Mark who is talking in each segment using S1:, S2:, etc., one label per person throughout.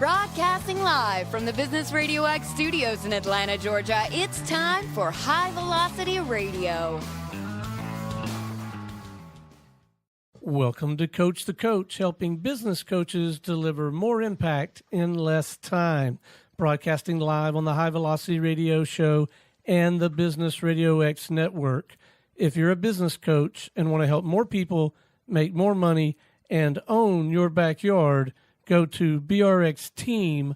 S1: Broadcasting live from the Business Radio X studios in Atlanta, Georgia, it's time for High Velocity Radio.
S2: Welcome to Coach the Coach, helping business coaches deliver more impact in less time. Broadcasting live on the High Velocity Radio Show and the Business Radio X network. If you're a business coach and want to help more people make more money and own your backyard, go to brxteam.com.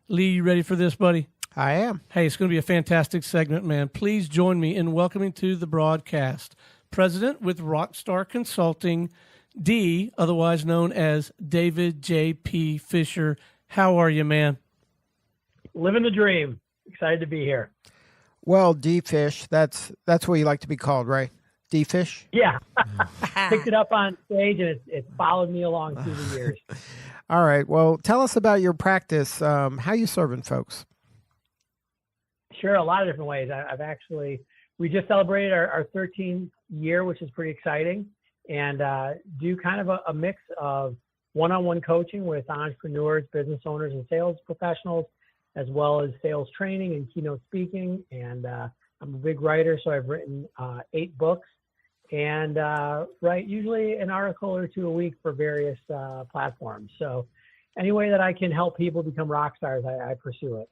S2: Lee, you ready for this, buddy?
S3: I am.
S2: Hey, it's going to be a fantastic segment, man. Please join me in welcoming to the broadcast President with RockStar Consulting, D, otherwise known as David J.P. Fisher. How are you, man?
S4: Living the dream. Excited to be here.
S3: Well, D-Fish, that's what you like to be called, right? D-Fish?
S4: Yeah. Picked it up on stage, and it followed me along through the years.
S3: All right. Well, tell us about your practice. How you serving folks?
S4: Sure, a lot of different ways. We just celebrated our 13th year, which is pretty exciting, and do kind of a mix of one-on-one coaching with entrepreneurs, business owners, and sales professionals, as well as sales training and keynote speaking. And I'm a big writer, so I've written 8 books and write usually an article or 2 a week for various platforms. So any way that I can help people become rock stars, I pursue it.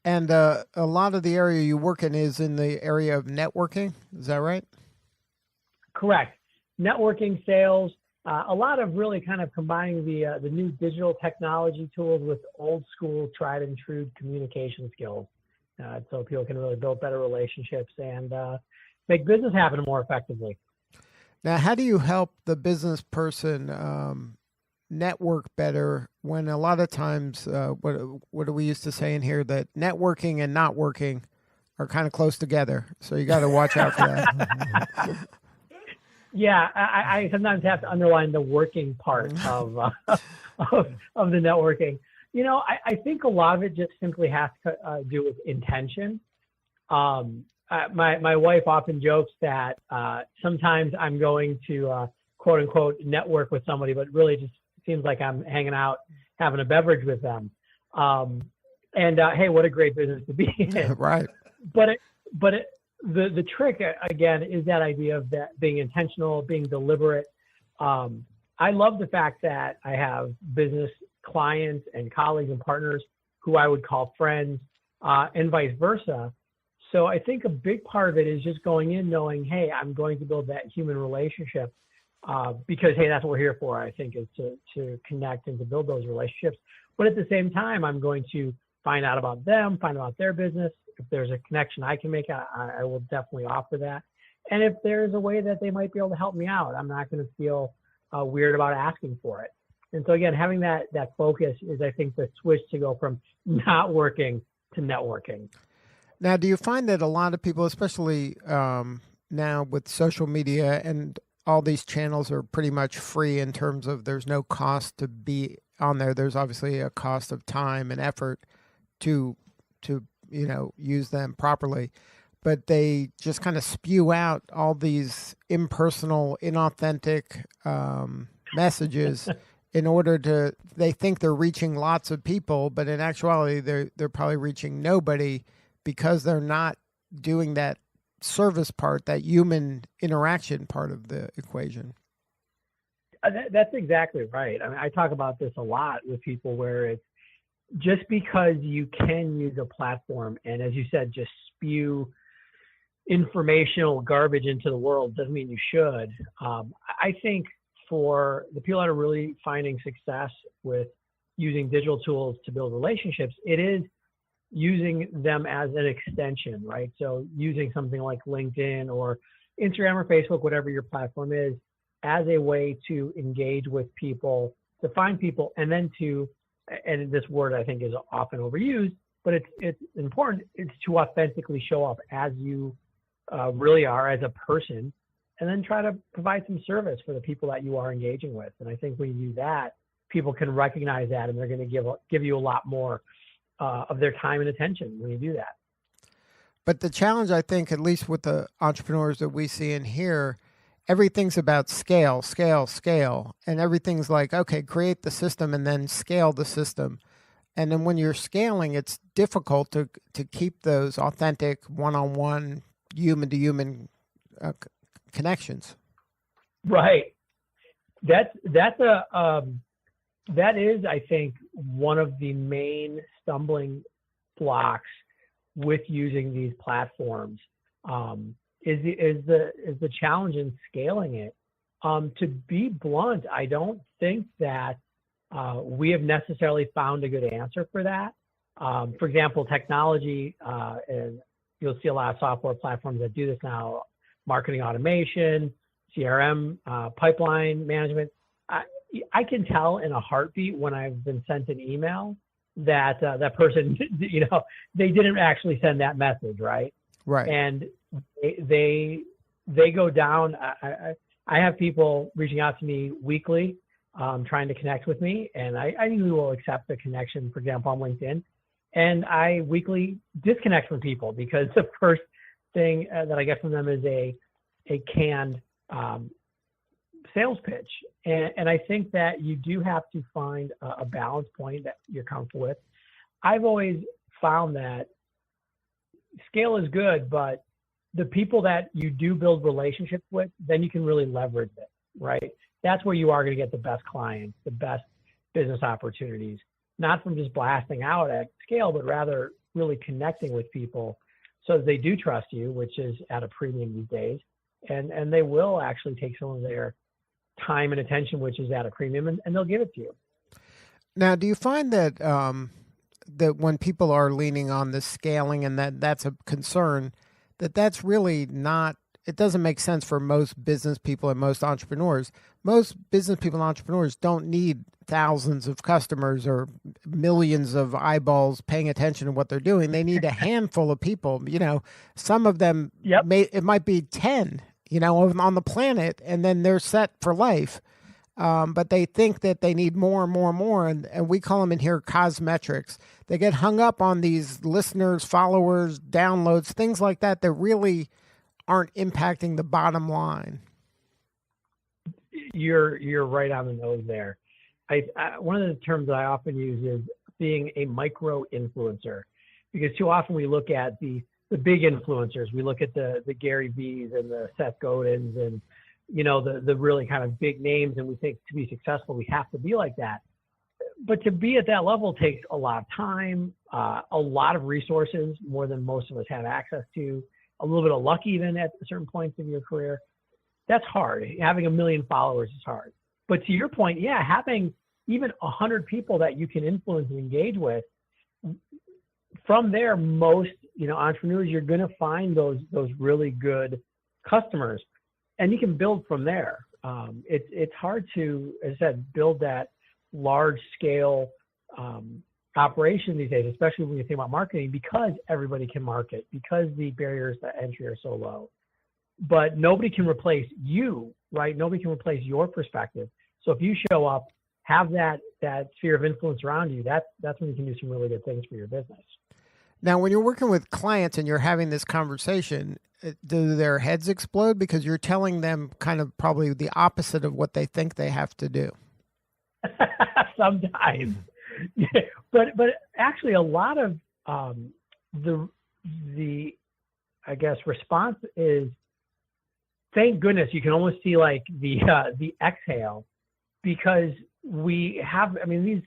S3: And a lot of the area you work in is in the area of networking. Is that right?
S4: Correct. Networking, sales, a lot of really kind of combining the new digital technology tools with old school, tried and true communication skills. So people can really build better relationships and make business happen more effectively.
S3: Now, how do you help the business person network better when a lot of times, what do we used to say in here, that networking and not working are kind of close together. So you got to watch out for that.
S4: Yeah, I sometimes have to underline the working part of the networking. You know, I think a lot of it just simply has to do with intention. My wife often jokes that sometimes I'm going to quote unquote network with somebody, but really just seems like I'm hanging out, having a beverage with them. Hey, what a great business to be in.
S3: Right.
S4: The trick, again, is that idea of that being intentional, being deliberate. I love the fact that I have business clients and colleagues and partners who I would call friends, and vice versa. So I think a big part of it is just going in knowing, hey, I'm going to build that human relationship because, hey, that's what we're here for, I think, is to connect and to build those relationships. But at the same time, I'm going to find out about them, find out their business. If there's a connection I can make, I will definitely offer that. And if there's a way that they might be able to help me out, I'm not going to feel weird about asking for it. And so again, having that focus is, I think, the switch to go from not working to networking.
S3: Now, do you find that a lot of people, especially now with social media and all these channels are pretty much free in terms of there's no cost to be on there. There's obviously a cost of time and effort to use them properly, but they just kind of spew out all these impersonal, inauthentic messages in order to, they think they're reaching lots of people, but in actuality, they're probably reaching nobody because they're not doing that service part, that human interaction part of the equation.
S4: That's exactly right. I mean, I talk about this a lot with people where it's, just because you can use a platform and, as you said, just spew informational garbage into the world doesn't mean you should. I think for the people that are really finding success with using digital tools to build relationships, it is using them as an extension, right? So using something like LinkedIn or Instagram or Facebook, whatever your platform is, as a way to engage with people, to find people, and then to, and this word I think is often overused, but it's important, it's to authentically show up as you really are as a person, and then try to provide some service for the people that you are engaging with. And I think when you do that, people can recognize that, and they're going to give you a lot more of their time and attention when you do that.
S3: But the challenge, I think, at least with the entrepreneurs that we see in here, everything's about scale, scale, scale. And everything's like, okay, create the system and then scale the system. And then when you're scaling, it's difficult to keep those authentic one-on-one, human-to-human connections.
S4: Right. That is, I think, one of the main stumbling blocks with using these platforms. Is the challenge in scaling it. To be blunt, I don't think that we have necessarily found a good answer for that. For example, technology, and you'll see a lot of software platforms that do this now, marketing automation, CRM, pipeline management. I can tell in a heartbeat when I've been sent an email that that person, they didn't actually send that message, right?
S3: Right.
S4: And they go down. I have people reaching out to me weekly, trying to connect with me, and I usually will accept the connection, for example, on LinkedIn. And I weekly disconnect from people because the first thing that I get from them is a canned sales pitch. And I think that you do have to find a balance point that you're comfortable with. I've always found that scale is good, but the people that you do build relationships with, then you can really leverage it, right? That's where you are going to get the best clients, the best business opportunities, not from just blasting out at scale, but rather really connecting with people so that they do trust you, which is at a premium these days. And they will actually take some of their time and attention, which is at a premium, and they'll give it to you.
S3: Now, do you find that that when people are leaning on the scaling and that's a concern, that's really not, it doesn't make sense for most business people and most entrepreneurs. Most business people and entrepreneurs don't need thousands of customers or millions of eyeballs paying attention to what they're doing. They need a handful of people. Some of them, it might be 10, on the planet, and then they're set for life. But they think that they need more and more and more, and we call them in here cosmetrics. They get hung up on these listeners, followers, downloads, things like that really aren't impacting the bottom line.
S4: You're right on the nose there. One of the terms that I often use is being a micro influencer, because too often we look at the big influencers. We look at the Gary V's and the Seth Godins and the really kind of big names, and we think to be successful we have to be like that. But to be at that level takes a lot of time, a lot of resources, more than most of us have access to, a little bit of luck even at certain points in your career. That's hard. Having 1 million followers is hard. But to your point, having even 100 people that you can influence and engage with, from there, most entrepreneurs, you're going to find those really good customers, and you can build from there. It's hard to, as I said, build that large scale operation these days, especially when you think about marketing, because everybody can market, because the barriers to entry are so low. But nobody can replace you, right? Nobody can replace your perspective. So if you show up, have that sphere of influence around you, that's when you can do some really good things for your business.
S3: Now, when you're working with clients and you're having this conversation, do their heads explode because you're telling them kind of probably the opposite of what they think they have to do?
S4: Sometimes. But actually a lot of the I guess response is, thank goodness. You can almost see like the exhale, because we have,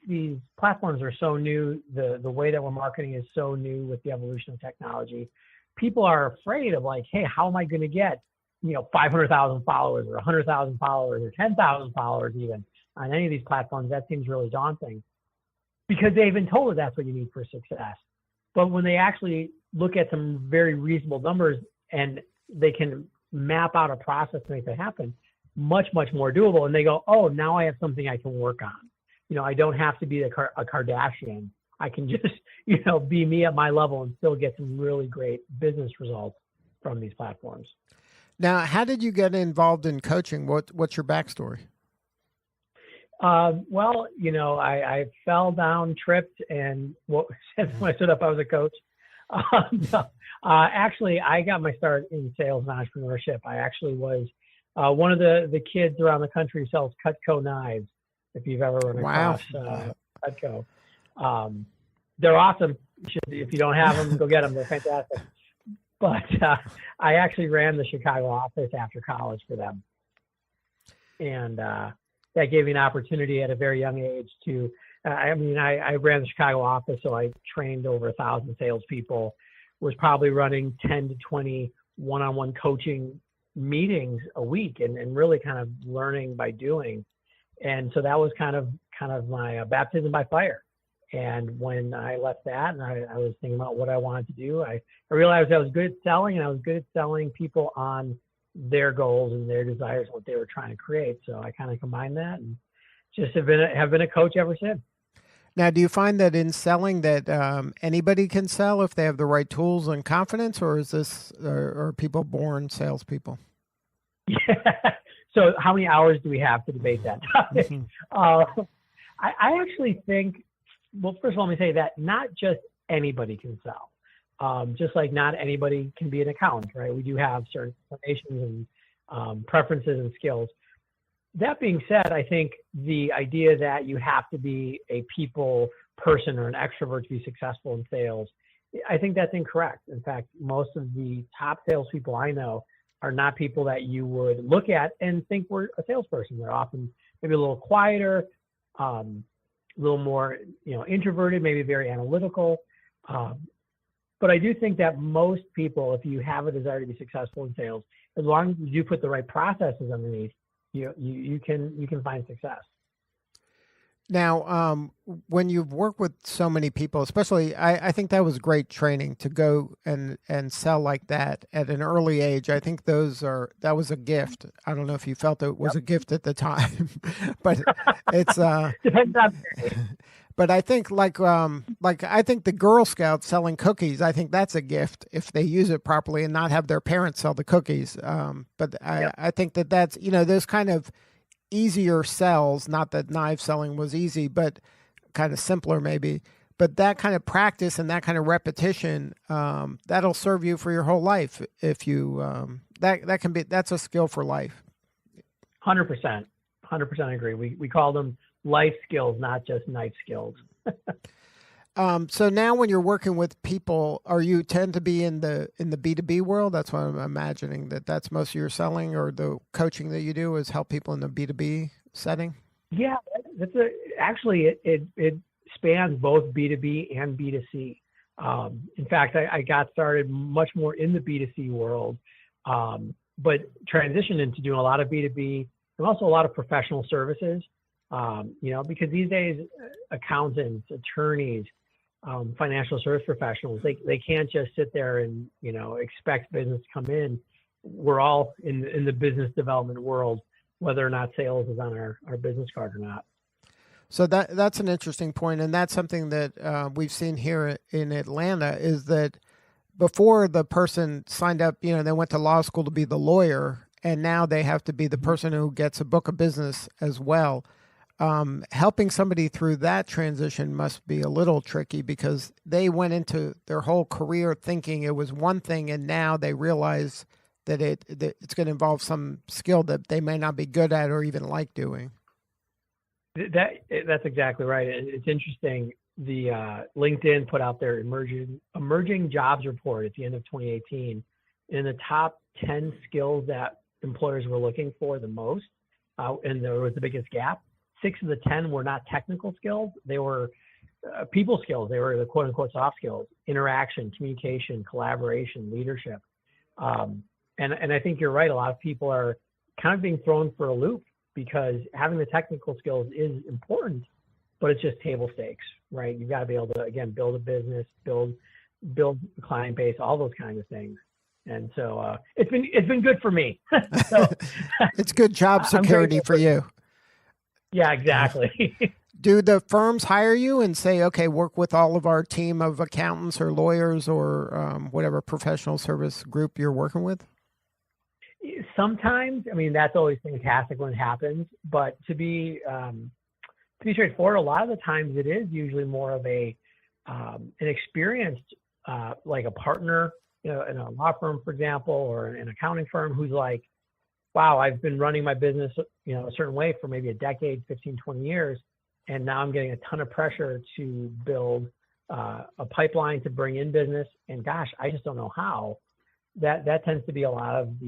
S4: these platforms are so new. The way that we're marketing is so new with the evolution of technology. People are afraid of like, hey, how am I going to get 500,000 followers or 100,000 followers or 10,000 followers even on any of these platforms? That seems really daunting, because they've been told that that's what you need for success. But when they actually look at some very reasonable numbers and they can map out a process to make that happen, much, much more doable. And they go, oh, now I have something I can work on. I don't have to be a Kardashian. I can just, be me at my level and still get some really great business results from these platforms.
S3: Now, how did you get involved in coaching? What's your backstory?
S4: Well, I fell down, tripped, and when I stood up, I was a coach. Actually, I got my start in sales and entrepreneurship. I actually was One of the kids around the country sells Cutco knives. If you've ever run across Cutco, they're awesome. If you don't have them, go get them. They're fantastic. But I actually ran the Chicago office after college for them, and that gave me an opportunity at a very young age to. I ran the Chicago office, so I trained over 1,000 salespeople. Was probably running 10 to 20 one-on-one coaching meetings a week, and really kind of learning by doing. And so that was kind of my baptism by fire. And when I left that and I was thinking about what I wanted to do, I realized I was good at selling, and I was good at selling people on their goals and their desires, what they were trying to create. So I kind of combined that and just have been a coach ever since.
S3: Now, do you find that in selling that anybody can sell if they have the right tools and confidence, or are people born salespeople?
S4: Yeah. So how many hours do we have to debate that topic? I actually think, well, first of all, let me say that not just anybody can sell. Just like not anybody can be an accountant, right? We do have certain inclinations and preferences and skills. That being said, I think the idea that you have to be a people person or an extrovert to be successful in sales, I think that's incorrect. In fact, most of the top salespeople I know are not people that you would look at and think were a salesperson. They're often maybe a little quieter, a little more, introverted, maybe very analytical. But I do think that most people, if you have a desire to be successful in sales, as long as you put the right processes underneath, you can find success.
S3: Now, when you've worked with so many people, especially, I think that was great training to go and sell like that at an early age. I think that was a gift. I don't know if you felt it was a gift at the time, but it's
S4: depends on.
S3: But I think I think the Girl Scouts selling cookies, I think that's a gift if they use it properly and not have their parents sell the cookies. But I think that's, those kind of easier sells, not that knife selling was easy, but kind of simpler maybe. But that kind of practice and that kind of repetition, that'll serve you for your whole life. If you, that's a skill for life.
S4: 100%. 100% agree. We call them life skills, not just knife skills.
S3: So now when you're working with people, you tend to be in the B2B world? That's what I'm imagining, that's most of your selling or the coaching that you do is help people in the B2B setting? Yeah,
S4: actually it spans both B2B and B2C. In fact, I got started much more in the B2C world, but transitioned into doing a lot of B2B and also a lot of professional services. Because these days, accountants, attorneys, financial service professionals, they can't just sit there and, expect business to come in. We're all in the business development world, whether or not sales is on our business card or not.
S3: So that's an interesting point. And that's something that we've seen here in Atlanta is that before the person signed up, they went to law school to be the lawyer, and now they have to be the person who gets a book of business as well. Helping somebody through that transition must be a little tricky because they went into their whole career thinking it was one thing, and now they realize that it's going to involve some skill that they may not be good at or even like doing.
S4: That's exactly right. It's interesting. The LinkedIn put out their emerging jobs report at the end of 2018. In the top 10 skills that employers were looking for the most, and there was the biggest gap, 6 of the 10 were not technical skills. They were people skills. They were the quote unquote soft skills: interaction, communication, collaboration, leadership. And I think you're right. A lot of people are kind of being thrown for a loop because having the technical skills is important, but it's just table stakes, right? You've got to be able to, again, build a business, build a client base, all those kinds of things. And so it's been good for me. So,
S3: it's good job security for you.
S4: Yeah, exactly.
S3: Do the firms hire you and say, okay, work with all of our team of accountants or lawyers or whatever professional service group you're working with?
S4: Sometimes, that's always fantastic when it happens. But to be straightforward, a lot of the times it is usually more of an experienced, like a partner, in a law firm, for example, or an accounting firm who's like, wow, I've been running my business, a certain way for maybe a decade, 15, 20 years. And now I'm getting a ton of pressure to build a pipeline to bring in business. And gosh, I just don't know how. That tends to be a lot of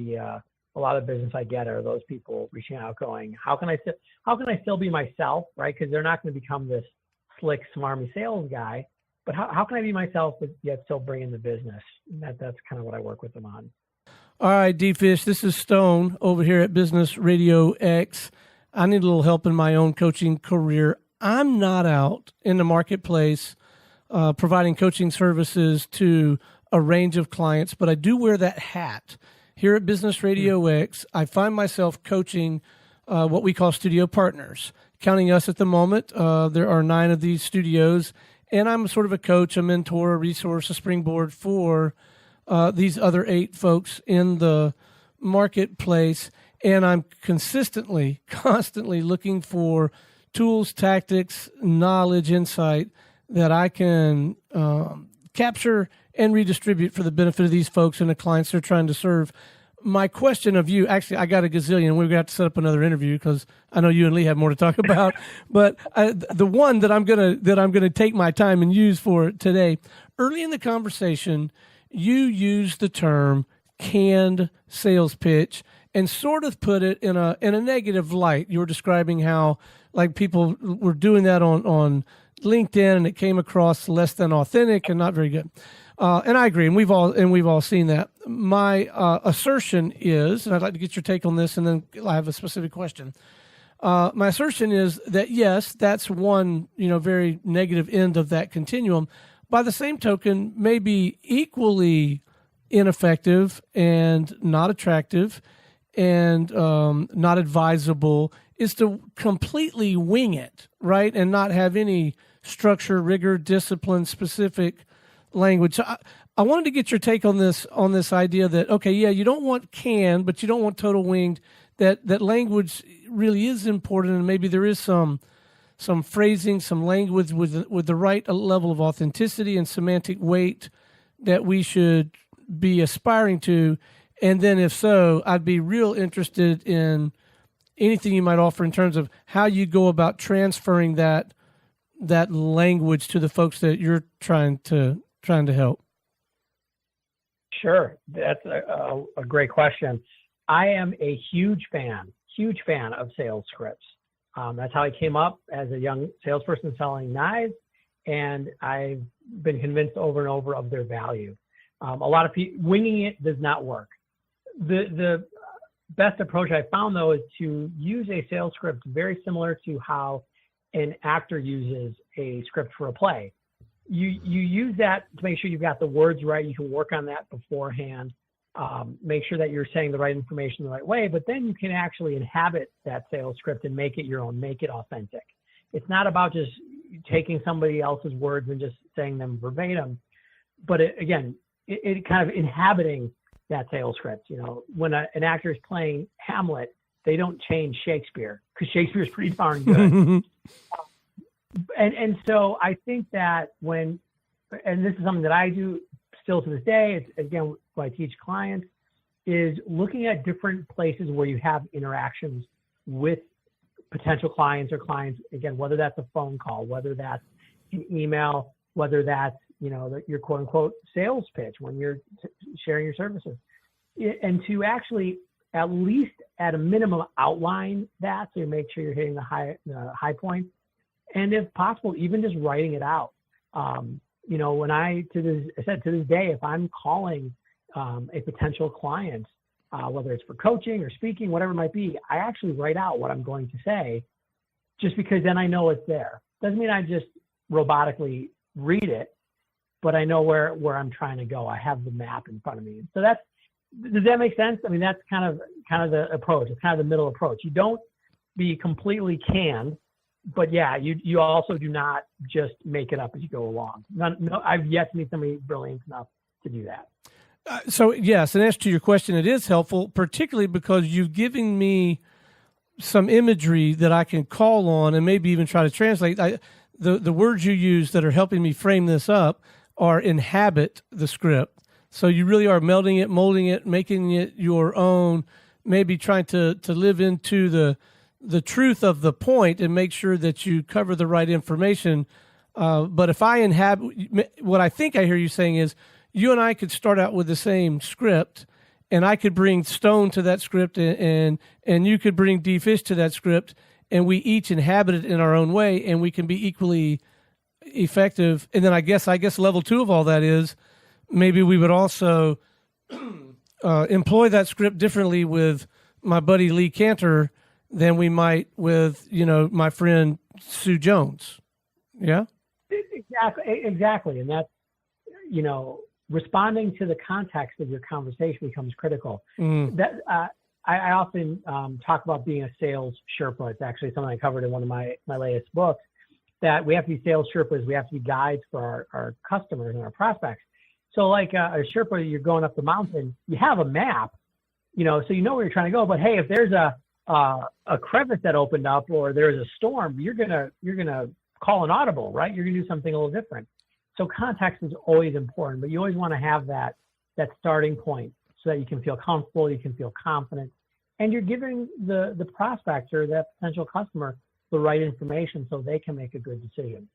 S4: business I get are those people reaching out going, how can I still be myself, right? Because they're not going to become this slick, smarmy sales guy. But how can I be myself but yet still bring in the business? And that's kind of what I work with them on.
S2: All right, D-Fish, this is Stone over here at Business Radio X. I need a little help in my own coaching career. I'm not out in the marketplace providing coaching services to a range of clients, but I do wear that hat. Here at Business Radio X, I find myself coaching what we call studio partners. Counting us at the moment, there are 9 of these studios, and I'm sort of a coach, a mentor, a resource, a springboard for these other 8 folks in the marketplace. And I'm constantly looking for tools, tactics, knowledge, insight that I can capture and redistribute for the benefit of these folks and the clients they're trying to serve. My question of you, actually, I got a gazillion. We're going to have to set up another interview because I know you and Lee have more to talk about. But the one that I'm gonna take my time and use for today, early in the conversation, you used the term canned sales pitch and sort of put it in a negative light. You were describing how like people were doing that on LinkedIn and it came across less than authentic and not very good. And I agree, and we've all seen that. My assertion is, and I'd like to get your take on this, and then I have a specific question. My assertion is that yes, that's one very negative end of that continuum. By the same token, maybe equally ineffective and not attractive and not advisable is to completely wing it, right, and not have any structure, rigor, discipline, specific language. So I wanted to get your take on this idea that, okay, yeah, you don't want canned, but you don't want total winged, that language really is important, and maybe there is some phrasing, some language with the right level of authenticity and semantic weight that we should be aspiring to. And then if so, I'd be real interested in anything you might offer in terms of how you go about transferring that language to the folks that you're trying to help.
S4: Sure. That's a great question. I am a huge fan of sales scripts. That's how I came up as a young salesperson selling knives, and I've been convinced over and over of their value. A lot of people, winging it does not work. The best approach I found, though, is to use a sales script very similar to how an actor uses a script for a play. You use that to make sure you've got the words right. You can work on that beforehand. Make sure that you're saying the right information the right way, but then you can actually inhabit that sales script and make it your own, make it authentic. It's not about just taking somebody else's words and just saying them verbatim, but it kind of inhabiting that sales script. When an actor is playing Hamlet, they don't change Shakespeare because Shakespeare is pretty darn good. And so I think that and this is something that I do still to this day, it's, again, what I teach clients, is looking at different places where you have interactions with potential clients or clients, again, whether that's a phone call, whether that's an email, whether that's, your quote unquote sales pitch when you're sharing your services, and to actually at least at a minimum outline that, so you make sure you're hitting the high points, and if possible, even just writing it out. When to this day, if I'm calling a potential client, whether it's for coaching or speaking, whatever it might be, I actually write out what I'm going to say, just because then I know it's there. Doesn't mean I just robotically read it, but I know where I'm trying to go. I have the map in front of me. So does that make sense? I mean, that's kind of the approach. It's kind of the middle approach. You don't be completely canned, but yeah, you also do not just make it up as you go along. No, I've yet to meet somebody brilliant enough to do that.
S2: So yes, in answer to your question, it is helpful, particularly because you've given me some imagery that I can call on and maybe even try to translate. The words you use that are helping me frame this up are inhabit the script. So you really are melding it, molding it, making it your own, maybe trying to live into the truth of the point and make sure that you cover the right information. But if I inhabit, what I think I hear you saying is, you and I could start out with the same script, and I could bring Stone to that script, and you could bring D-Fish to that script, and we each inhabit it in our own way, and we can be equally effective. And then I guess level 2 of all that is maybe we would also employ that script differently with my buddy Lee Cantor than we might with, my friend Sue Jones. Yeah?
S4: Exactly. And that's, responding to the context of your conversation becomes critical. That I often talk about being a sales Sherpa. It's actually something I covered in one of my latest books, that we have to be sales Sherpas. We have to be guides for our customers and our prospects. So like a Sherpa, you're going up the mountain, you have a map, so you know where you're trying to go. But hey, if there's a crevice that opened up or there's a storm, you're gonna call an audible, right? You're gonna do something a little different. So context is always important, but you always want to have that starting point so that you can feel comfortable, you can feel confident, and you're giving the prospect or that potential customer the right information so they can make a good decision.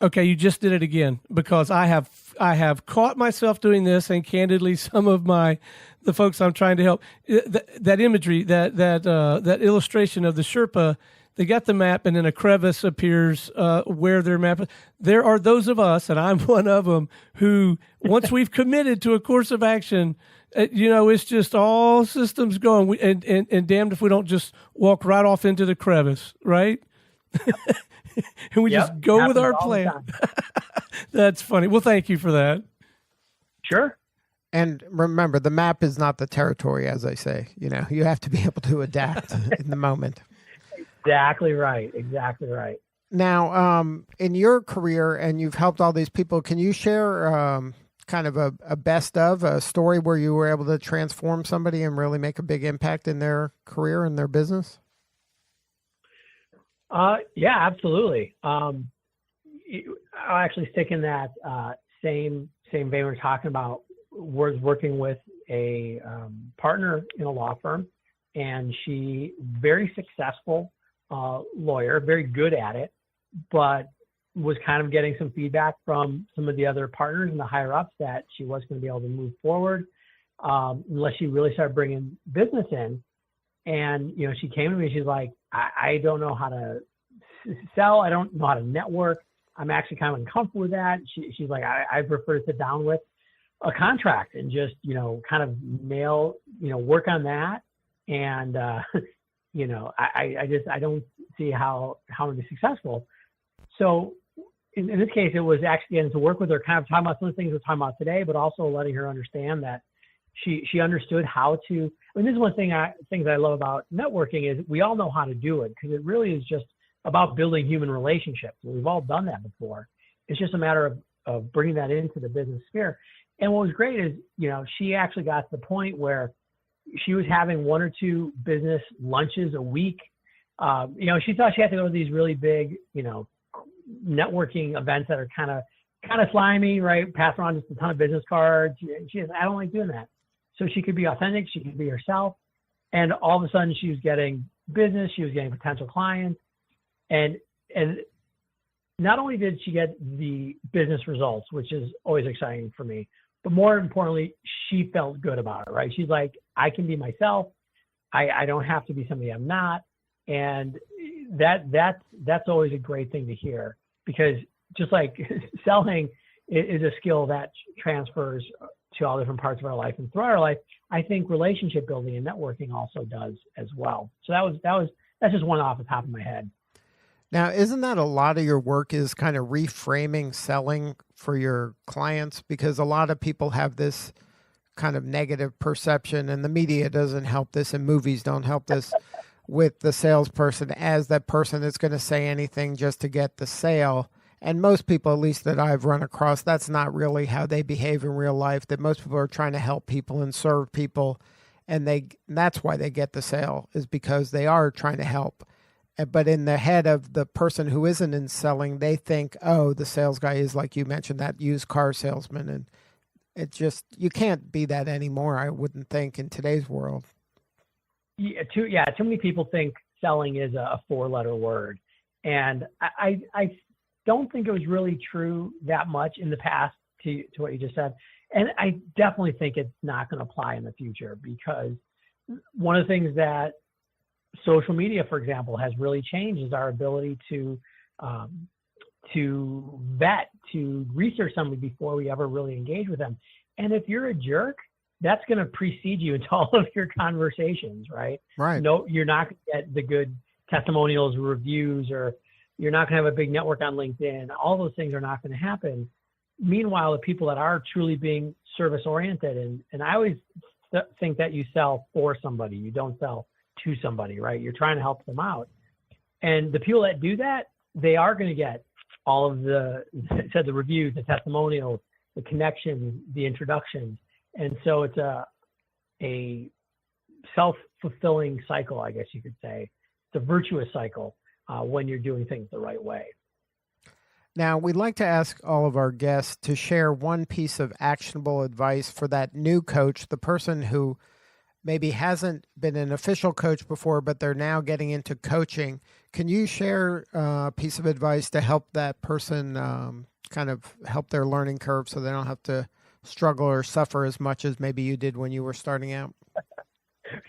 S2: Okay, you just did it again, because I have caught myself doing this, and candidly, some of the folks I'm trying to help, that imagery, that illustration of the Sherpa. They got the map, and then a crevice appears where their map is. There are those of us, and I'm one of them, who, once we've committed to a course of action, it's just all systems going. And damned if we don't just walk right off into the crevice, right? And we just go with our plan. That's funny. Well, thank you for that.
S4: Sure.
S3: And remember, the map is not the territory, as I say. You have to be able to adapt in the moment.
S4: Exactly right.
S3: Now, in your career, and you've helped all these people, can you share kind of a best of a story where you were able to transform somebody and really make a big impact in their career and their business?
S4: Yeah, absolutely. I'll actually stick in that same vein we're talking about. Was working with a partner in a law firm, and she very successful lawyer, very good at it, but was kind of getting some feedback from some of the other partners and the higher ups that she wasn't going to be able to move forward unless she really started bringing business in. And, she came to me, she's like, I don't know how to sell. I don't know how to network. I'm actually kind of uncomfortable with that. She's like, I prefer to sit down with a contract and just, kind of work on that. And, I don't see how to be successful. So in this case, it was actually getting to work with her, kind of talking about some of the things we're talking about today, but also letting her understand that she understood how to. This is one thing things I love about networking is we all know how to do it, because it really is just about building human relationships. We've all done that before. It's just a matter of bringing that into the business sphere. And what was great is, she actually got to the point where she was having 1 or 2 business lunches a week. She thought she had to go to these really big, networking events that are kind of slimy, right? Pass around just a ton of business cards. She says, I don't like doing that. So she could be authentic. She could be herself. And all of a sudden she was getting business. She was getting potential clients. And not only did she get the business results, which is always exciting for me, but more importantly, she felt good about it, right? She's like, I can be myself. I don't have to be somebody I'm not. And that's always a great thing to hear, because just like selling is a skill that transfers to all different parts of our life and throughout our life, I think relationship building and networking also does as well. So that's just one off the top of my head.
S3: Now, isn't that a lot of your work is kind of reframing selling for your clients? Because a lot of people have this kind of negative perception, and the media doesn't help this, and movies don't help this, with the salesperson as that person that's going to say anything just to get the sale. And most people, at least that I've run across, that's not really how they behave in real life, that most people are trying to help people and serve people. And that's why they get the sale, is because they are trying to help. But in the head of the person who isn't in selling, they think, oh, the sales guy is, like you mentioned, that used car salesman. And it just, you can't be that anymore, I wouldn't think, in today's world.
S4: Too many people think selling is a 4-letter word. And I don't think it was really true that much in the past to what you just said. And I definitely think it's not going to apply in the future, because one of the things that social media, for example, has really changed is our ability to vet, to research somebody before we ever really engage with them. And if you're a jerk, that's going to precede you into all of your conversations, right?
S3: Right.
S4: No, you're not going to get the good testimonials, reviews, or you're not going to have a big network on LinkedIn. All those things are not going to happen. Meanwhile, the people that are truly being service oriented, and I always think that you sell for somebody, you don't sell to somebody, right? You're trying to help them out. And the people that do that, they are going to get all of the reviews, the testimonials, the connections, the introductions. And so it's a self-fulfilling cycle, I guess you could say. It's a virtuous cycle when you're doing things the right way.
S3: Now, we'd like to ask all of our guests to share one piece of actionable advice for that new coach, the person who maybe hasn't been an official coach before, but they're now getting into coaching. Can you share a piece of advice to help that person kind of help their learning curve so they don't have to struggle or suffer as much as maybe you did when you were starting out?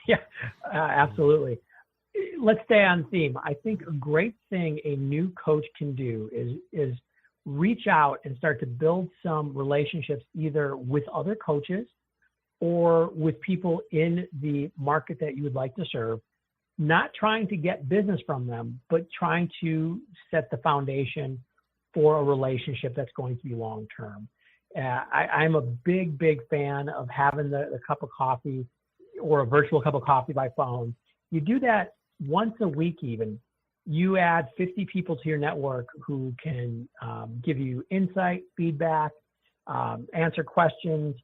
S4: Yeah, absolutely. Let's stay on theme. I think a great thing a new coach can do is reach out and start to build some relationships either with other coaches or with people in the market that you would like to serve, not trying to get business from them, but trying to set the foundation for a relationship that's going to be long-term. I'm a big fan of having the cup of coffee or a virtual cup of coffee by phone. You do that once a week even. You add 50 people to your network who can give you insight, feedback, answer questions.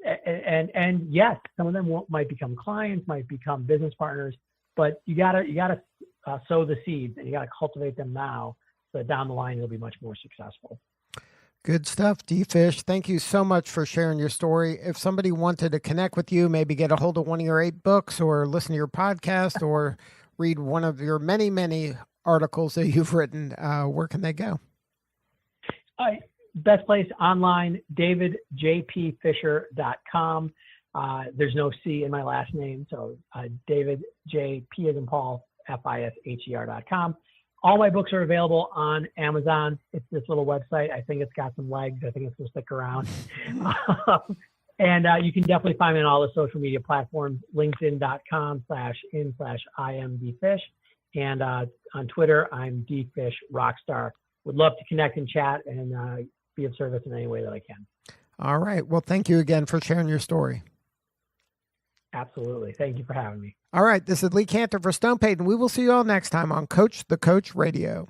S4: And yes, some of them might become clients, might become business partners, but you gotta sow the seeds, and you gotta cultivate them now, so that down the line you'll be much more successful.
S3: Good stuff, D-Fish. Thank you so much for sharing your story. If somebody wanted to connect with you, maybe get a hold of one of your 8 books or listen to your podcast or read one of your many articles that you've written, where can they go?
S4: Best place online, davidjpfisher.com. There's no C in my last name, so David J. P as in Paul, FISHER.com. All my books are available on Amazon. It's this little website. I think it's got some legs. I think it's going to stick around. And you can definitely find me on all the social media platforms, linkedin.com/in/IMDfish. And on Twitter, I'm DFish Rockstar. Would love to connect and chat and be of service in any way that I can.
S3: All right. Well, thank you again for sharing your story.
S4: Absolutely. Thank you for having me.
S3: All right. This is Lee Cantor for Stone Payton. We will see you all next time on Coach the Coach Radio.